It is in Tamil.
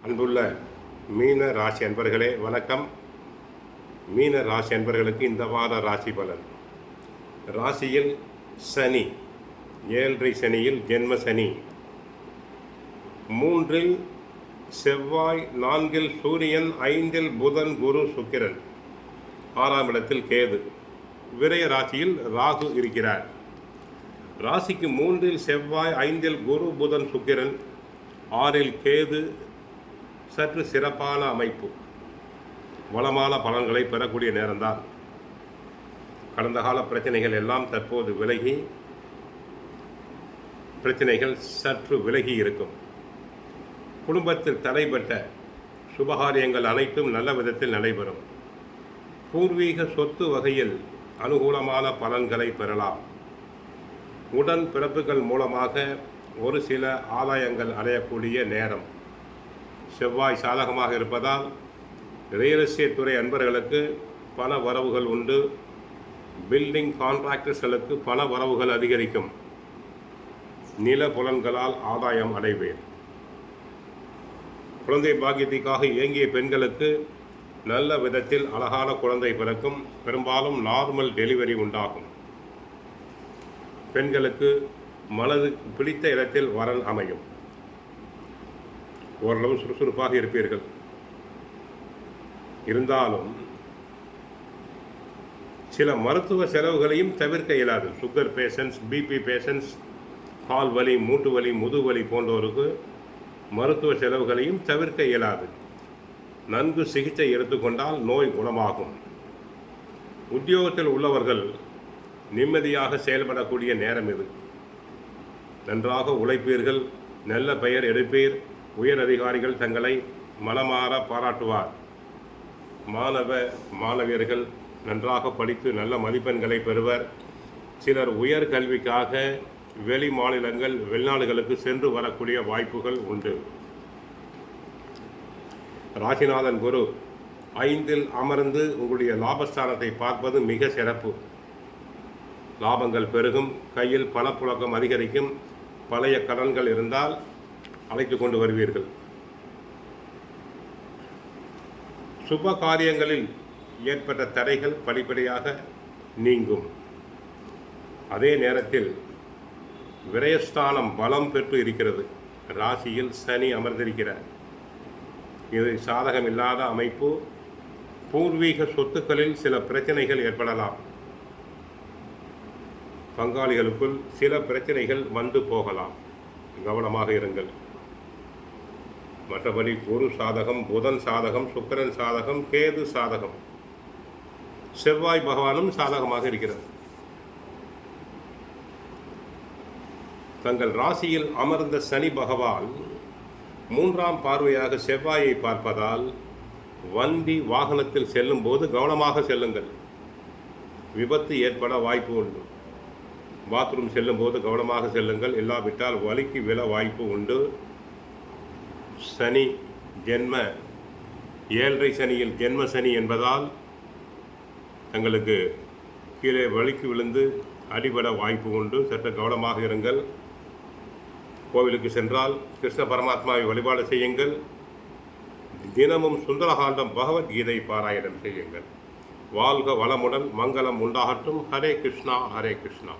அன்புள்ள மீன ராசி அன்பர்களே வணக்கம். மீன ராசி அன்பர்களுக்கு இந்த வார ராசி பலன். ராசியில் சனி, 7.5 சனியில் ஜென்ம சனி, 3இல் செவ்வாய், 4இல் சூரியன், 5இல் புதன், குரு, சுக்கிரன், 6ஆம் இடத்தில் கேது. விரய ராசியில் ராகு இருக்கிறார். ராசிக்கு 3இல் செவ்வாய், 5இல் குரு, புதன், சுக்கிரன், 6இல் கேது. சற்று சிறப்பான அமைப்பு, வளமான பலன்களை பெறக்கூடிய நேரம்தான். கடந்த கால பிரச்சனைகள் எல்லாம் தற்போது விலகி, பிரச்சனைகள் சற்று விலகி இருக்கும். குடும்பத்தில் தடைபட்ட சுபகாரியங்கள் அனைத்தும் நல்ல விதத்தில் நடைபெறும். பூர்வீக சொத்து வகையில் அனுகூலமான பலன்களை பெறலாம். உடன் பிறப்புகள் மூலமாக ஒரு சில ஆதாயங்கள் அடையக்கூடிய நேரம். செவ்வாய் சாதகமாக இருப்பதால் ரியல் எஸ்டேட் துறை அன்பர்களுக்கு பண வரவுகள் உண்டு. பில்டிங் கான்ட்ராக்டர்ஸ்களுக்கு பண வரவுகள் அதிகரிக்கும். நில புலன்களால் ஆதாயம் அடைவேன். குழந்தை பாக்கியத்திற்காக இயங்கிய பெண்களுக்கு நல்ல விதத்தில் அழகான குழந்தை பிறக்கும். பெரும்பாலும் நார்மல் டெலிவரி உண்டாகும். பெண்களுக்கு மனது பிடித்த இடத்தில் வரன் அமையும். ஓரளவு சுறுசுறுப்பாக இருப்பீர்கள். இருந்தாலும் சில மருத்துவ செலவுகளையும் தவிர்க்க இயலாது. சுகர் பேஷண்ட்ஸ், பிபி பேஷண்ட்ஸ், கால் வலி, மூட்டு வலி, முதுவலி போன்றோருக்கு மருத்துவ செலவுகளையும் தவிர்க்க இயலாது. நன்கு சிகிச்சை எடுத்துக்கொண்டால் நோய் குணமாகும். உத்தியோகத்தில் உள்ளவர்கள் நிம்மதியாக செயல்படக்கூடிய நேரம் இது. நன்றாக உழைப்பீர்கள், நல்ல பெயர் எடுப்பீர். உயர் அதிகாரிகள் தங்களை மனமாற பாராட்டுவார். மாணவியர்கள் நன்றாக படித்து நல்ல மதிப்பெண்களை பெறுவர். சிலர் உயர் கல்விக்காக வெளி மாநிலங்கள், வெளிநாடுகளுக்கு சென்று வரக்கூடிய வாய்ப்புகள் உண்டு. ராசிநாதன் குரு 5இல் அமர்ந்து உங்களுடைய லாபஸ்தானத்தை பார்ப்பது மிக சிறப்பு. லாபங்கள் பெருகும். கையில் பணப்புழக்கம் அதிகரிக்கும். பழைய கடன்கள் இருந்தால் அழைத்து கொண்டு வருவீர்கள். சுப காரியங்களில் ஏற்பட்ட தடைகள் படிப்படியாக நீங்கும். அதே நேரத்தில் விரயஸ்தானம் பலம் பெற்று இருக்கிறது. ராசியில் சனி அமர்ந்திருக்கிறார். இது சாதகமில்லாத அமைப்பு. பூர்வீக சொத்துக்களில் சில பிரச்சனைகள் ஏற்படலாம். பங்காளிகளுக்குள் சில பிரச்சனைகள் வந்து போகலாம். கவனமாக இருங்கள். மற்றபடி குரு சாதகம், புதன் சாதகம், சுக்கிரன் சாதகம், கேது சாதகம், செவ்வாய் பகவானும் சாதகமாக இருக்கிறது. தங்கள் ராசியில் அமர்ந்த சனி பகவான் 3ஆம் பார்வையாக செவ்வாயை பார்ப்பதால் வண்டி வாகனத்தில் செல்லும் போது கவனமாக செல்லுங்கள். விபத்து ஏற்பட வாய்ப்பு உண்டு. பாத்ரூம் செல்லும் போது கவனமாக செல்லுங்கள். இல்லாவிட்டால் வலிக்கு விழ வாய்ப்பு உண்டு. சனி ஜென்ம 7.5 சனியில் ஜென்ம சனி என்பதால் தங்களுக்கு கீழே வலிக்கு விழுந்து அடிபட வாய்ப்பு உண்டு. சற்று கவனமாக இருங்கள். கோவிலுக்கு சென்றால் கிருஷ்ண பரமாத்மாவை வழிபாடு செய்யுங்கள். தினமும் சுந்தரகாண்டம் பகவத்கீதை பாராயணம் செய்யுங்கள். வாழ்க வளமுடன், மங்களம் உண்டாகட்டும். ஹரே கிருஷ்ணா, ஹரே கிருஷ்ணா.